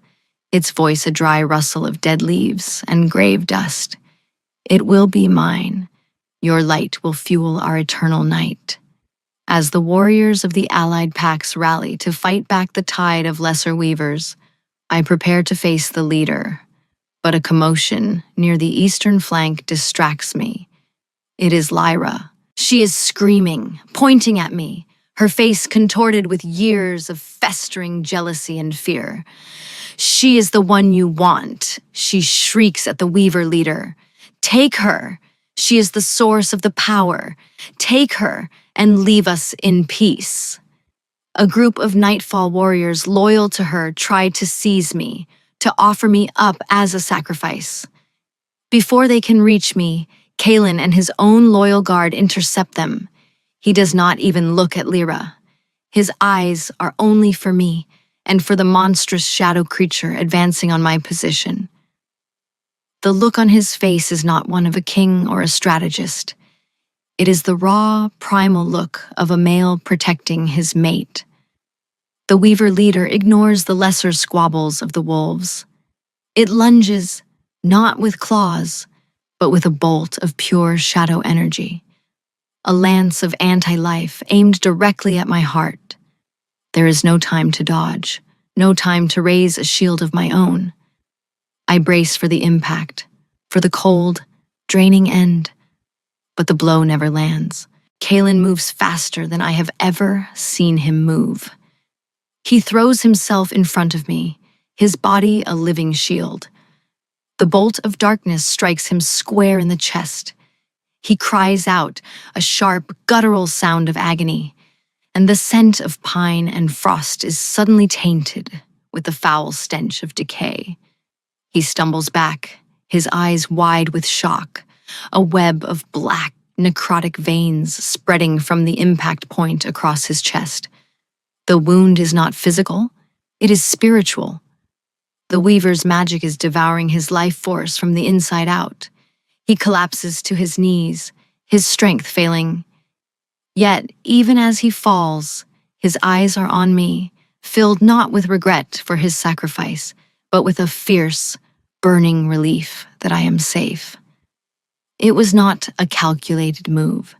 its voice a dry rustle of dead leaves and grave dust. It will be mine. Your light will fuel our eternal night. As the warriors of the allied packs rally to fight back the tide of lesser weavers, I prepare to face the leader. But a commotion near the eastern flank distracts me. It is Lyra. She is screaming, pointing at me, her face contorted with years of festering jealousy and fear. She is the one you want, she shrieks at the Weaver leader. Take her. She is the source of the power. Take her and leave us in peace. A group of Nightfall warriors loyal to her tried to seize me, to offer me up as a sacrifice. Before they can reach me, Kalen and his own loyal guard intercept them. He does not even look at Lyra. His eyes are only for me and for the monstrous shadow creature advancing on my position. The look on his face is not one of a king or a strategist. It is the raw, primal look of a male protecting his mate. The Weaver leader ignores the lesser squabbles of the wolves. It lunges, not with claws, but with a bolt of pure shadow energy. A lance of anti-life aimed directly at my heart. There is no time to dodge, no time to raise a shield of my own. I brace for the impact, for the cold, draining end. But the blow never lands. Kalen moves faster than I have ever seen him move. He throws himself in front of me, his body a living shield. The bolt of darkness strikes him square in the chest. He cries out, a sharp, guttural sound of agony, and the scent of pine and frost is suddenly tainted with the foul stench of decay. He stumbles back, his eyes wide with shock, a web of black, necrotic veins spreading from the impact point across his chest. The wound is not physical, it is spiritual. The Weaver's magic is devouring his life force from the inside out. He collapses to his knees, his strength failing. Yet, even as he falls, his eyes are on me, filled not with regret for his sacrifice, but with a fierce, burning relief that I am safe. It was not a calculated move.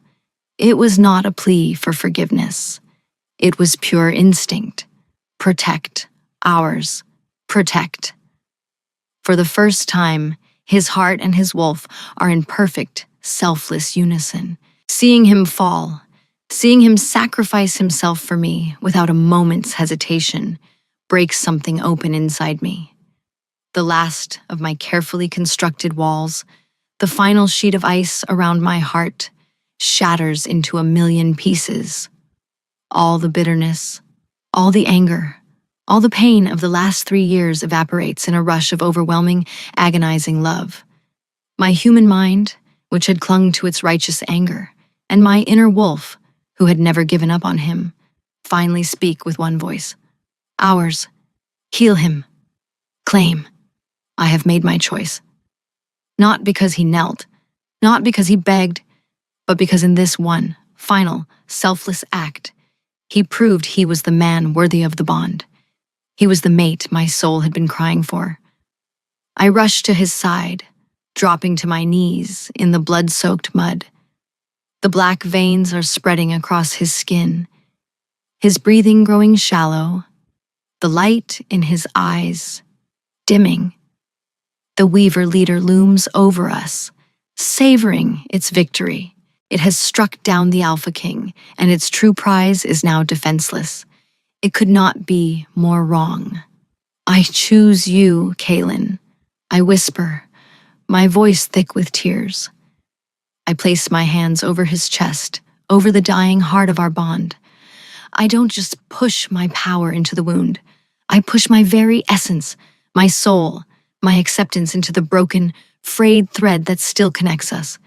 It was not a plea for forgiveness. It was pure instinct. Protect. Ours. Protect. For the first time, his heart and his wolf are in perfect, selfless unison. Seeing him fall, seeing him sacrifice himself for me without a moment's hesitation, breaks something open inside me. The last of my carefully constructed walls, the final sheet of ice around my heart, shatters into a million pieces. All the bitterness, all the anger, all the pain of the last 3 years evaporates in a rush of overwhelming, agonizing love. My human mind, which had clung to its righteous anger, and my inner wolf, who had never given up on him, finally speak with one voice. Ours. Heal him. Claim. I have made my choice. Not because he knelt, not because he begged, but because in this one, final, selfless act, He proved he was the man worthy of the bond. He was the mate my soul had been crying for. I rushed to his side, dropping to my knees in the blood-soaked mud. The black veins are spreading across his skin, his breathing growing shallow, the light in his eyes dimming. The Weaver leader looms over us, savoring its victory. It has struck down the Alpha King, and its true prize is now defenseless. It could not be more wrong. "I choose you, Kaelin," I whisper, my voice thick with tears. I place my hands over his chest, over the dying heart of our bond. I don't just push my power into the wound. I push my very essence, my soul, my acceptance into the broken, frayed thread that still connects us.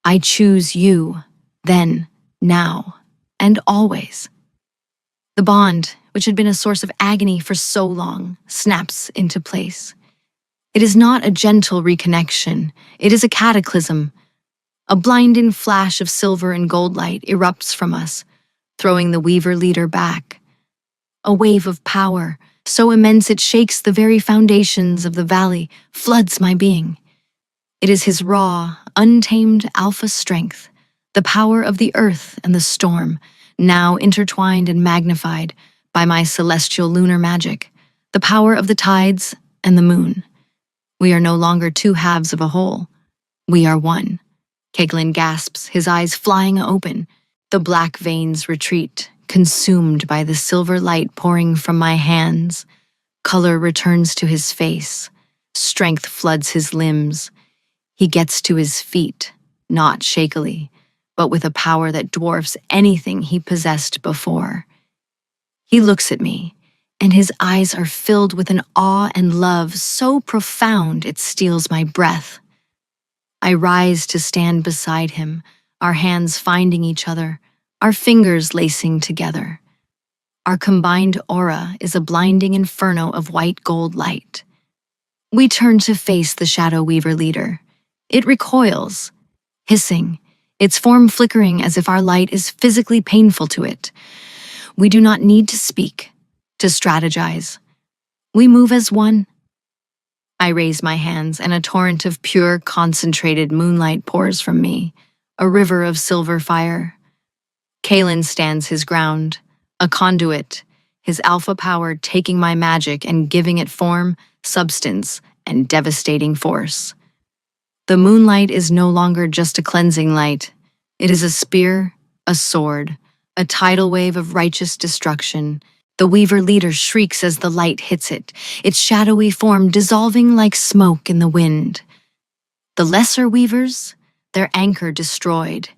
I choose you, then, now, and always. The bond, which had been a source of agony for so long, snaps into place. It is not a gentle reconnection. It is a cataclysm. A blinding flash of silver and gold light erupts from us, throwing the Weaver leader back. A wave of power, so immense it shakes the very foundations of the valley, floods my being. It is his raw, untamed alpha strength, the power of the earth and the storm, now intertwined and magnified by my celestial lunar magic, the power of the tides and the moon. We are no longer two halves of a whole. We are one. Kaelin gasps, his eyes flying open. The black veins retreat, consumed by the silver light pouring from my hands. Color returns to his face. Strength floods his limbs. He gets to his feet, not shakily, but with a power that dwarfs anything he possessed before. He looks at me, and his eyes are filled with an awe and love so profound it steals my breath. I rise to stand beside him, our hands finding each other, our fingers lacing together. Our combined aura is a blinding inferno of white gold light. We turn to face the Shadow Weaver leader. It recoils, hissing, its form flickering as if our light is physically painful to it. We do not need to speak, to strategize. We move as one. I raise my hands, and a torrent of pure, concentrated moonlight pours from me, a river of silver fire. Kaelin stands his ground, a conduit, his alpha power taking my magic and giving it form, substance, and devastating force. The moonlight is no longer just a cleansing light. It is a spear, a sword, a tidal wave of righteous destruction. The Weaver leader shrieks as the light hits it, its shadowy form dissolving like smoke in the wind. The lesser Weavers, their anchor destroyed,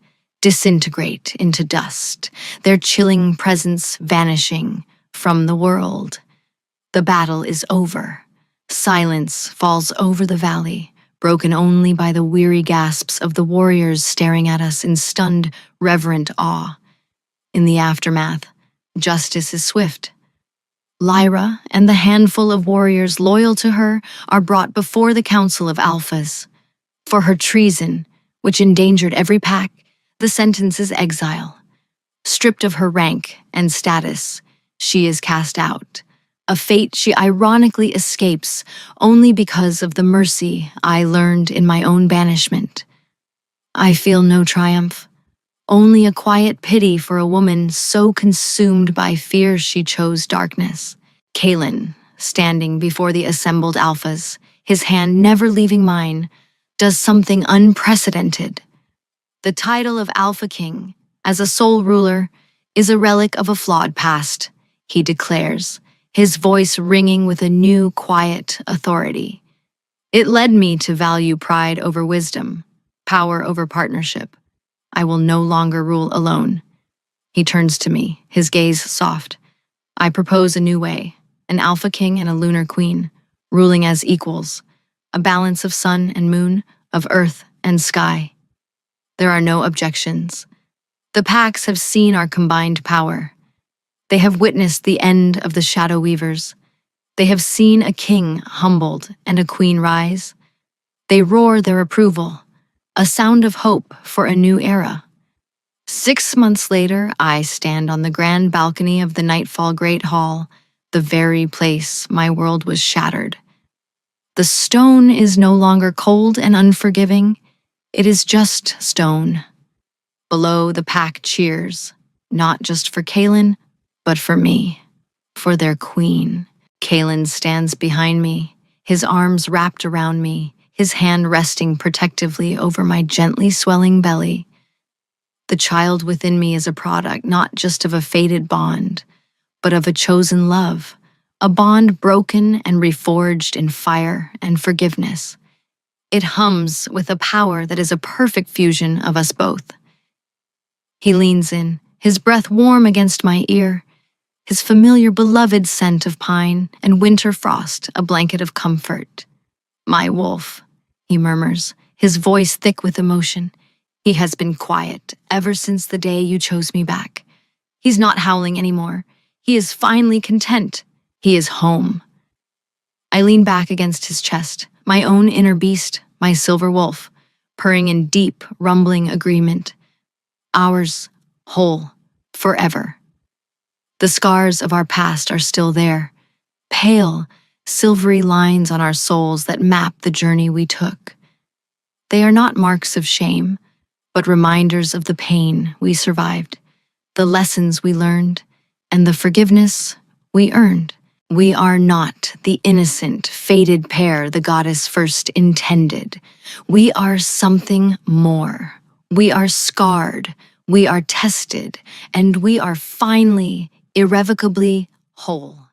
disintegrate into dust, their chilling presence vanishing from the world. The battle is over. Silence falls over the valley, broken only by the weary gasps of the warriors staring at us in stunned, reverent awe. In the aftermath, justice is swift. Lyra and the handful of warriors loyal to her are brought before the Council of Alphas. For her treason, which endangered every pack, the sentence is exile. Stripped of her rank and status, she is cast out, a fate she ironically escapes only because of the mercy I learned in my own banishment. I feel no triumph, only a quiet pity for a woman so consumed by fear she chose darkness. Kaelin, standing before the assembled alphas, his hand never leaving mine, does something unprecedented. The title of Alpha King, as a sole ruler, is a relic of a flawed past, he declares, his voice ringing with a new, quiet authority. It led me to value pride over wisdom, power over partnership. I will no longer rule alone. He turns to me, his gaze soft. I propose a new way, an Alpha King and a Lunar Queen, ruling as equals, a balance of sun and moon, of earth and sky. There are no objections. The packs have seen our combined power. They have witnessed the end of the Shadow Weavers. They have seen a king humbled and a queen rise. They roar their approval, a sound of hope for a new era. 6 months later, I stand on the grand balcony of the Nightfall Great Hall, the very place my world was shattered. The stone is no longer cold and unforgiving. It is just stone. Below, the pack cheers, not just for Kaelin, but for me, for their queen. Kaelin stands behind me, his arms wrapped around me, his hand resting protectively over my gently swelling belly. The child within me is a product not just of a fated bond, but of a chosen love, a bond broken and reforged in fire and forgiveness. It hums with a power that is a perfect fusion of us both. He leans in, his breath warm against my ear, his familiar beloved scent of pine and winter frost a blanket of comfort. "My wolf," he murmurs, his voice thick with emotion. "He has been quiet ever since the day you chose me back. He's not howling anymore. He is finally content. He is home." I lean back against his chest, my own inner beast, my silver wolf, purring in deep, rumbling agreement. Ours, whole, forever. The scars of our past are still there, pale, silvery lines on our souls that map the journey we took. They are not marks of shame, but reminders of the pain we survived, the lessons we learned, and the forgiveness we earned. We are not the innocent, fated pair the goddess first intended. We are something more. We are scarred, we are tested, and we are finally, irrevocably whole.